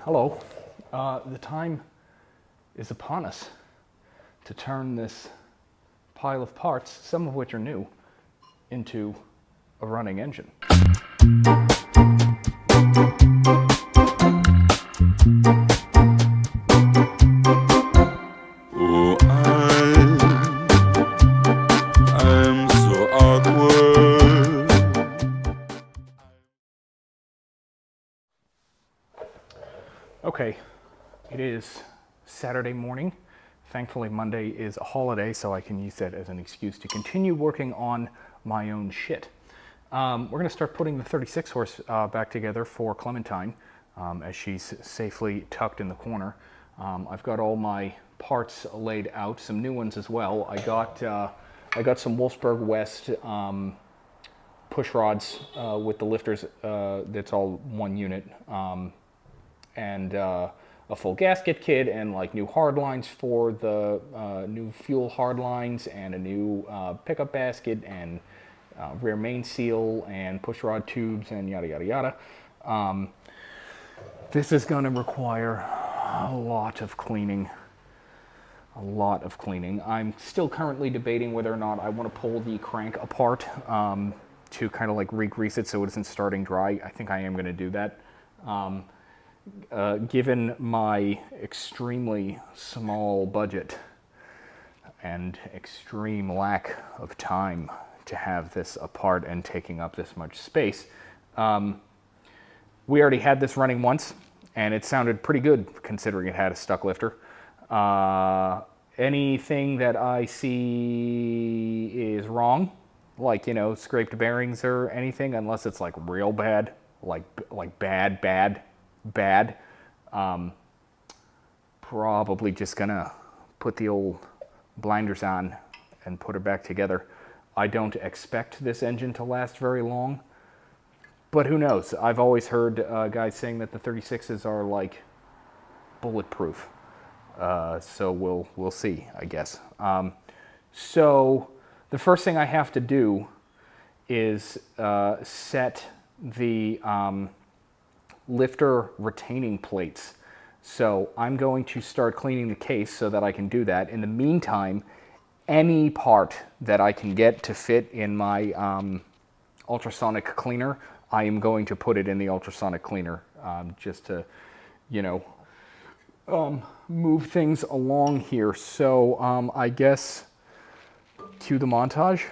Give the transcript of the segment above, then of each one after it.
Hello. The time is upon us to turn this pile of parts, some of which are new, into a running engine. Oh, I'm so awkward. Okay, it is Saturday morning. Thankfully, Monday is a holiday, so I can use that as an excuse to continue working on my own shit. We're going to start putting the 36 horse back together for Clementine as she's safely tucked in the corner. I've got all my parts laid out, some new ones as well. I got some Wolfsburg West push rods with the lifters. That's all one unit. And a full gasket kit and like new hard lines for the new fuel hard lines and a new pickup basket and rear main seal and push rod tubes and yada yada yada. This is going to require a lot of cleaning. I'm still currently debating whether or not I want to pull the crank apart to kind of like re-grease it so it isn't starting dry. I think I am going to do that. Given my extremely small budget and extreme lack of time to have this apart and taking up this much space, we already had this running once, and it sounded pretty good considering it had a stuck lifter. Anything that I see is wrong, like, you know, scraped bearings or anything, unless it's like real bad, like bad, probably just gonna put the old blinders on and put her back together. I don't expect this engine to last very long, but who knows? I've always heard guys saying that the 36s are like bulletproof, so we'll see, I guess. So the first thing I have to do is set the lifter retaining plates. So I'm going to start cleaning the case so that I can do that. In the meantime, any part that I can get to fit in my ultrasonic cleaner, I am going to put it in the ultrasonic cleaner just to, you know, move things along here. So I guess cue the montage.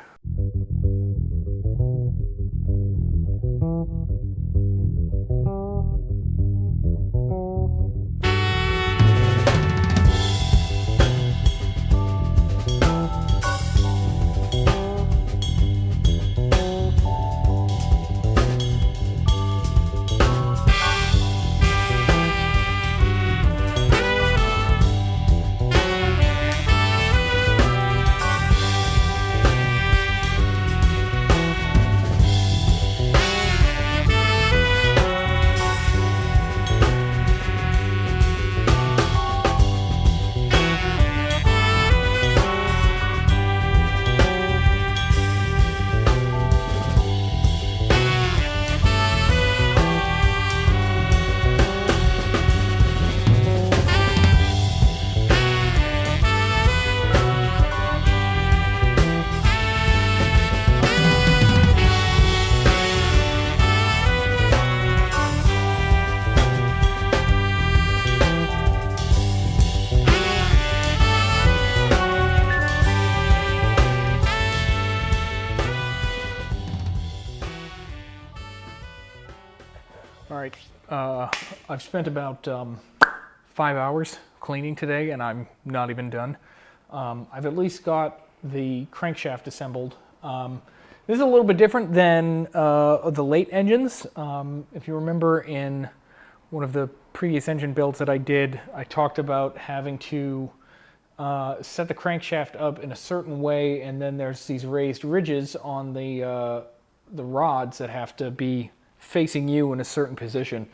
All right, I've spent about 5 hours cleaning today, and I'm not even done. I've at least got the crankshaft assembled. This is a little bit different than the late engines. If you remember in one of the previous engine builds that I did, I talked about having to set the crankshaft up in a certain way, and then there's these raised ridges on the rods that have to be facing you in a certain position.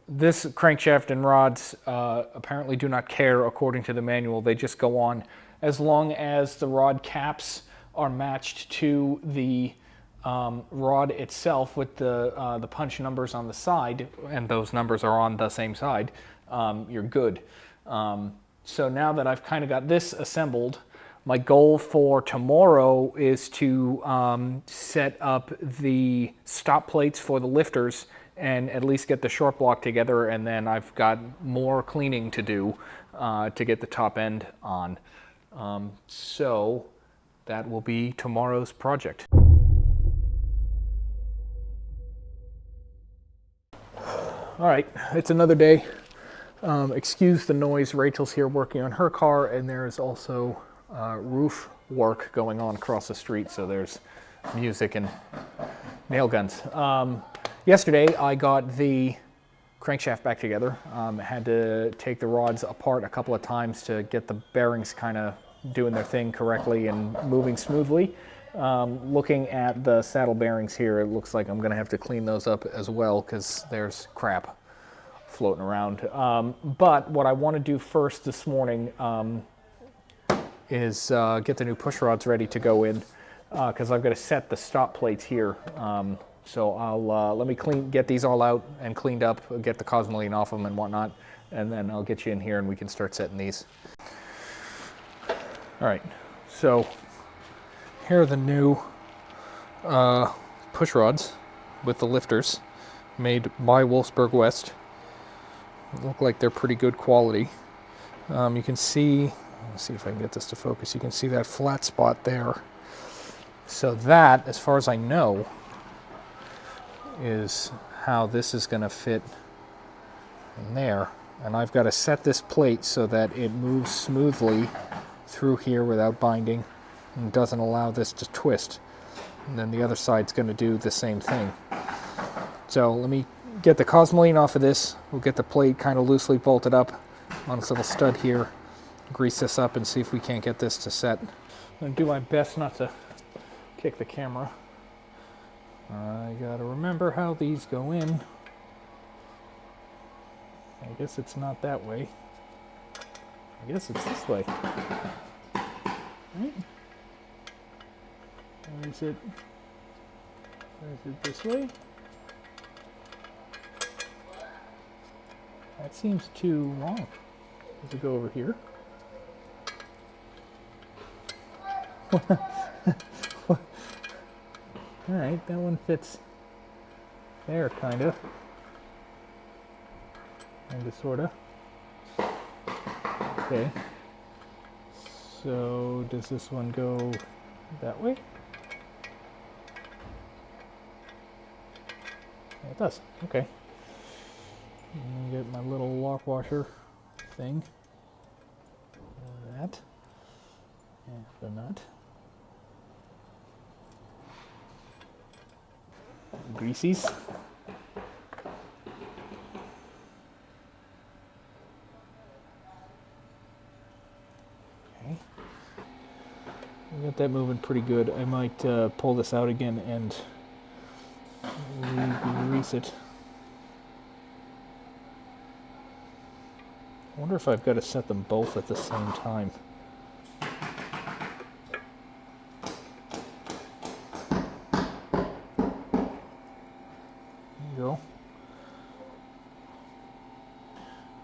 This crankshaft and rods apparently do not care according to the manual. They just go on as long as the rod caps are matched to the rod itself with the punch numbers on the side, and those numbers are on the same side. you're good. So now that I've kind of got this assembled, my goal for tomorrow is to set up the stop plates for the lifters and at least get the short block together, and then I've got more cleaning to do to get the top end on. So that will be tomorrow's project. All right, it's another day. Excuse the noise, Rachel's here working on her car, and there's also roof work going on across the street, so there's music and nail guns. Yesterday I got the crankshaft back together. Had to take the rods apart a couple of times to get the bearings kind of doing their thing correctly and moving smoothly. Looking at the saddle bearings here, it looks like I'm going to have to clean those up as well because there's crap floating around. But what I want to do first this morning is get the new push rods ready to go in because I've got to set the stop plates here. So I'll let me get these all out and cleaned up, get the cosmoline off them and whatnot, and then I'll get you in here and we can start setting these. All right, so here are the new push rods with the lifters made by Wolfsburg West. Look like they're pretty good quality. You can see, let's see if I can get this to focus, you can see that flat spot there. So that, as far as I know, is how this is going to fit in there. And I've got to set this plate so that it moves smoothly through here without binding and doesn't allow this to twist. And then the other side's going to do the same thing. So let me get the cosmoline off of this. We'll get the plate kind of loosely bolted up on this little stud here. Grease this up and see if we can't get this to set. I'm going to do my best not to kick the camera. I gotta remember how these go in. I guess it's not that way. I guess it's this way. Right? Or is it this way? That seems too long. Does it go over here? Alright, that one fits there, kinda. Kinda, sorta. Okay. So, does this one go that way? Yeah, it does. Okay. And get my little lock washer thing. That. And the nut. Greasies. Okay. We got that moving pretty good. I might pull this out again and re-grease it. I wonder if I've got to set them both at the same time.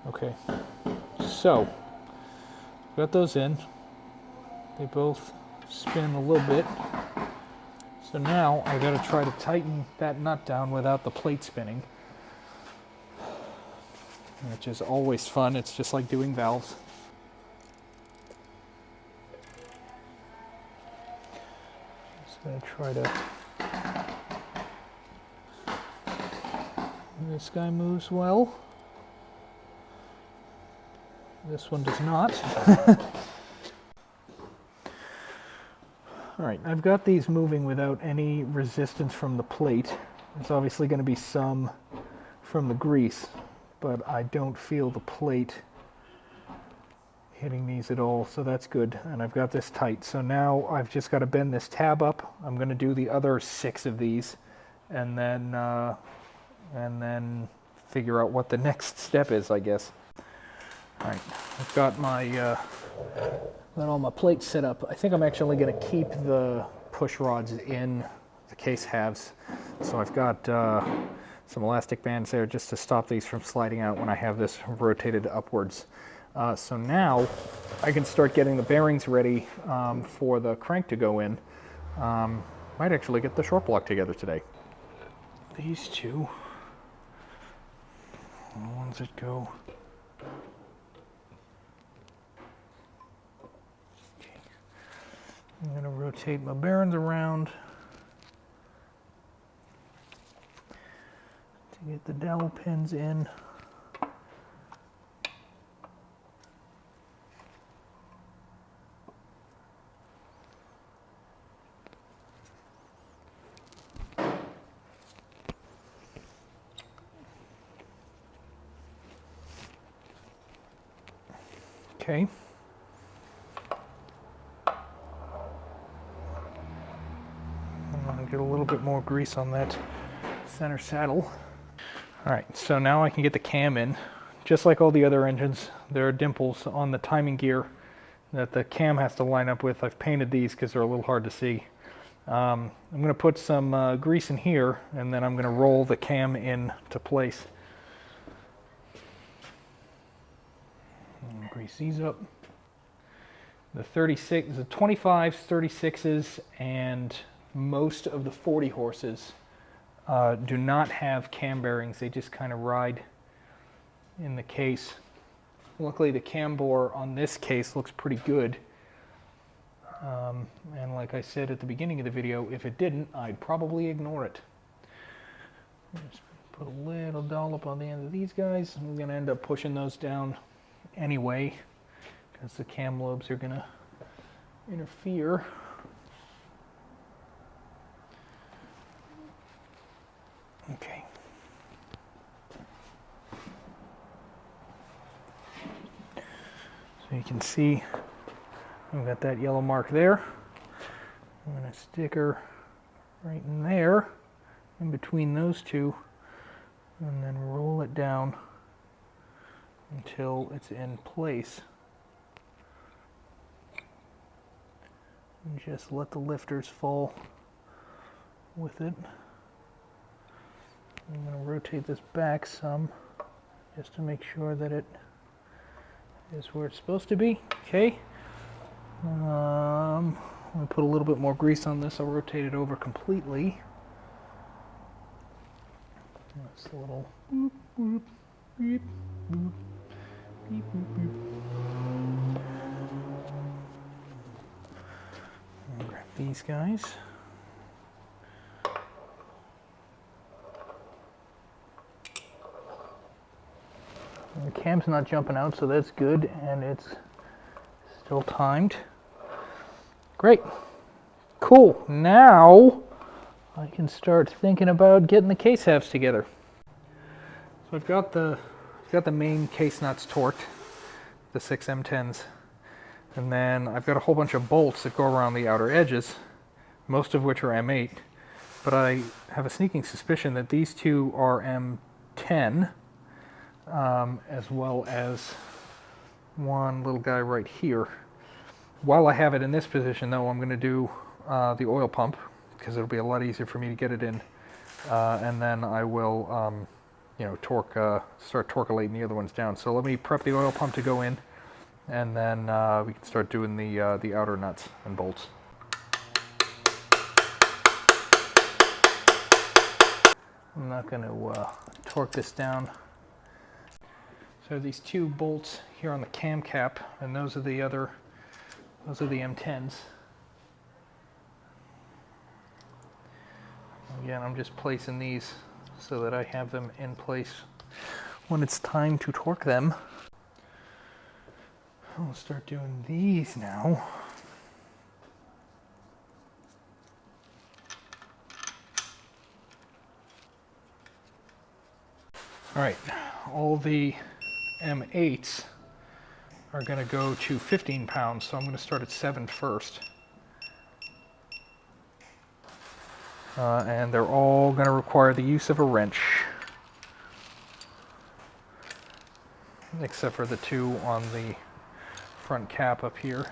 Okay, so got those in. They both spin a little bit. So now I got to try to tighten that nut down without the plate spinning, which is always fun. It's just like doing valves. Just gonna try to. This guy moves well. This one does not. All right, I've got these moving without any resistance from the plate. There's obviously going to be some from the grease, but I don't feel the plate hitting these at all, so that's good. And I've got this tight. So now I've just got to bend this tab up. I'm going to do the other 6 of these, and then figure out what the next step is, I guess. All right, I've got my got all my plates set up. I think I'm actually going to keep the push rods in the case halves. So I've got some elastic bands there just to stop these from sliding out when I have this rotated upwards. So now I can start getting the bearings ready for the crank to go in. Might actually get the short block together today. These two are the ones that go. Okay. I'm going to rotate my bearings around to get the dowel pins in. Okay. I'm going to get a little bit more grease on that center saddle. All right, so now I can get the cam in. Just like all the other engines, there are dimples on the timing gear that the cam has to line up with. I've painted these because they're a little hard to see. I'm going to put some grease in here, and then I'm going to roll the cam into place. Grease these up. The 25s, 36s, and most of the 40 horses do not have cam bearings. They just kind of ride in the case. Luckily, the cam bore on this case looks pretty good. And like I said at the beginning of the video, if it didn't, I'd probably ignore it. Just put a little dollop on the end of these guys. I'm going to end up pushing those down anyway, because the cam lobes are going to interfere. Okay. So you can see I've got that yellow mark there. I'm going to stick her right in there, in between those two, and then roll it down until it's in place. And just let the lifters fall with it. I'm going to rotate this back some just to make sure that it is where it's supposed to be. Okay. I'm going to put a little bit more grease on this. I'll rotate it over completely. That's a little boop, boop, beep, boop, beep, boop, boop. I'll grab these guys. And the cam's not jumping out, so that's good, and it's still timed. Great. Cool. Now I can start thinking about getting the case halves together. So I've got the main case nuts torqued, the 6 M10s, and then I've got a whole bunch of bolts that go around the outer edges, most of which are M8, but I have a sneaking suspicion that these two are M10, as well as one little guy right here. While I have it in this position, though, I'm going to do the oil pump, because it'll be a lot easier for me to get it in, and then I will, start torculating the other ones down. So let me prep the oil pump to go in, and then we can start doing the outer nuts and bolts. I'm not going to torque this down. So these two bolts here on the cam cap, and those are the M10s. Again, I'm just placing these so that I have them in place when it's time to torque them. I'll start doing these now. All right, all the M8s are going to go to 15 pounds, so I'm going to start at 7 first. And they're all going to require the use of a wrench, except for the two on the front cap up here.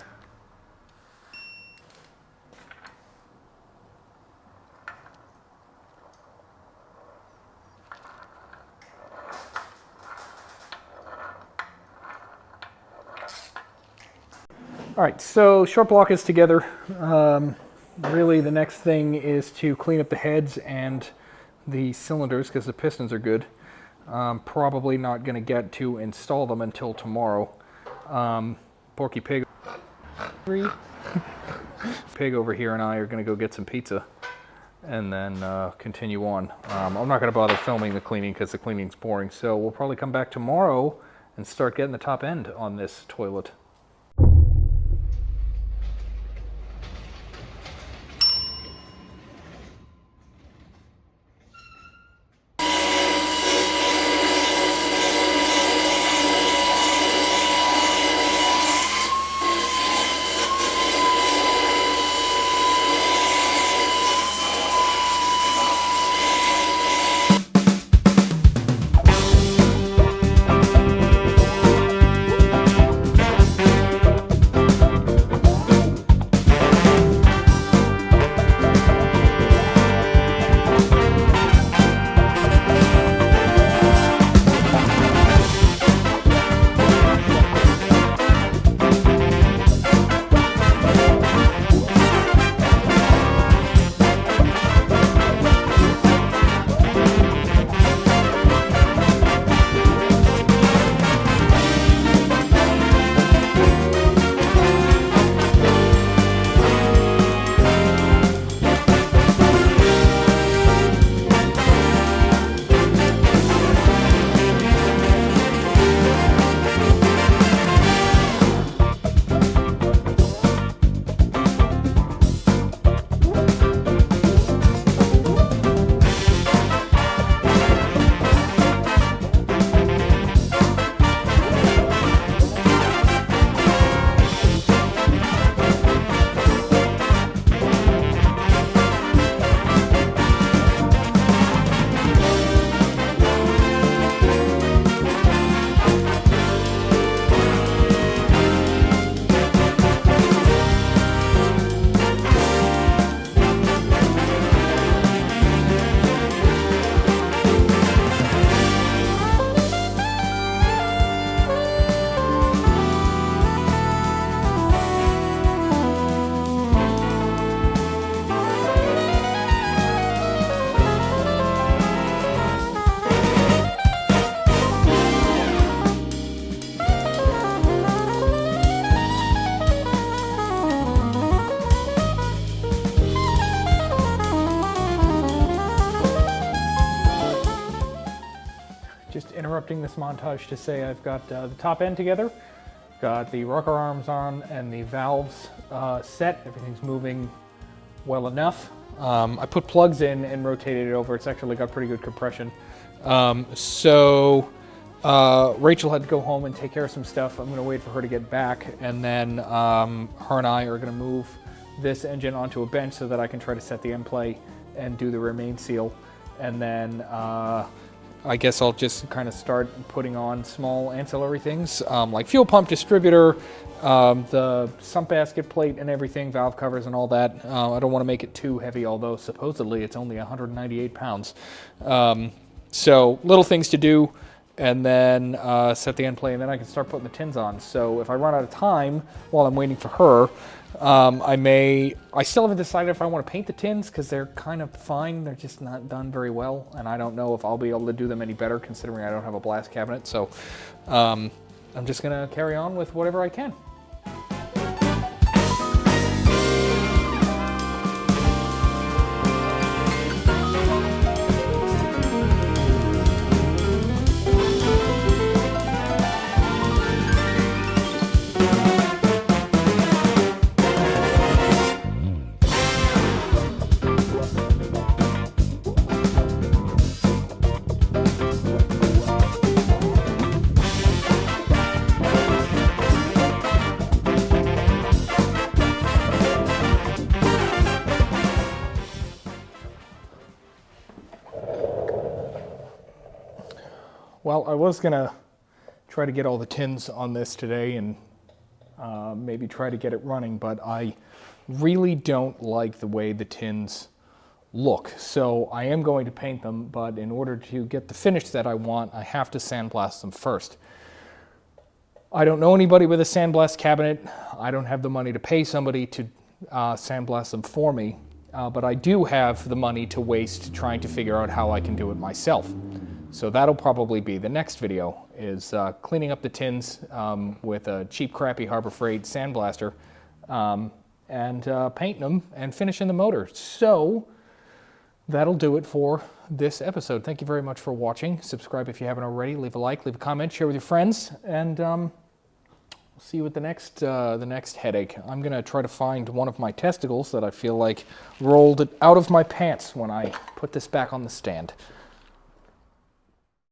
All right, so short block is together. Really, the next thing is to clean up the heads and the cylinders because the pistons are good. Probably not going to get to install them until tomorrow. Porky Pig over here and I are going to go get some pizza and then continue on. I'm not going to bother filming the cleaning because the cleaning's boring, so we'll probably come back tomorrow and start getting the top end on this toilet. Just interrupting this montage to say I've got the top end together, got the rocker arms on and the valves set. Everything's moving well enough. I put plugs in and rotated it over. It's actually got pretty good compression. Rachel had to go home and take care of some stuff. I'm going to wait for her to get back, and then her and I are going to move this engine onto a bench so that I can try to set the end play and do the remain seal. And then I guess I'll just kind of start putting on small ancillary things like fuel pump distributor, the sump basket plate and everything, valve covers and all that. I don't want to make it too heavy, although supposedly it's only 198 pounds. So little things to do, and then set the end plate, and then I can start putting the tins on. So if I run out of time while I'm waiting for her, I still haven't decided if I want to paint the tins because they're kind of fine. They're just not done very well, and I don't know if I'll be able to do them any better considering I don't have a blast cabinet. So I'm just going to carry on with whatever I can. Well, I was going to try to get all the tins on this today and maybe try to get it running, but I really don't like the way the tins look. So I am going to paint them, but in order to get the finish that I want, I have to sandblast them first. I don't know anybody with a sandblast cabinet. I don't have the money to pay somebody to sandblast them for me, but I do have the money to waste trying to figure out how I can do it myself. So that'll probably be the next video, is cleaning up the tins with a cheap, crappy Harbor Freight sandblaster, and painting them and finishing the motor. So that'll do it for this episode. Thank you very much for watching. Subscribe if you haven't already. Leave a like, leave a comment, share with your friends, and we'll see you at the next headache. I'm gonna try to find one of my testicles that I feel like rolled out of my pants when I put this back on the stand.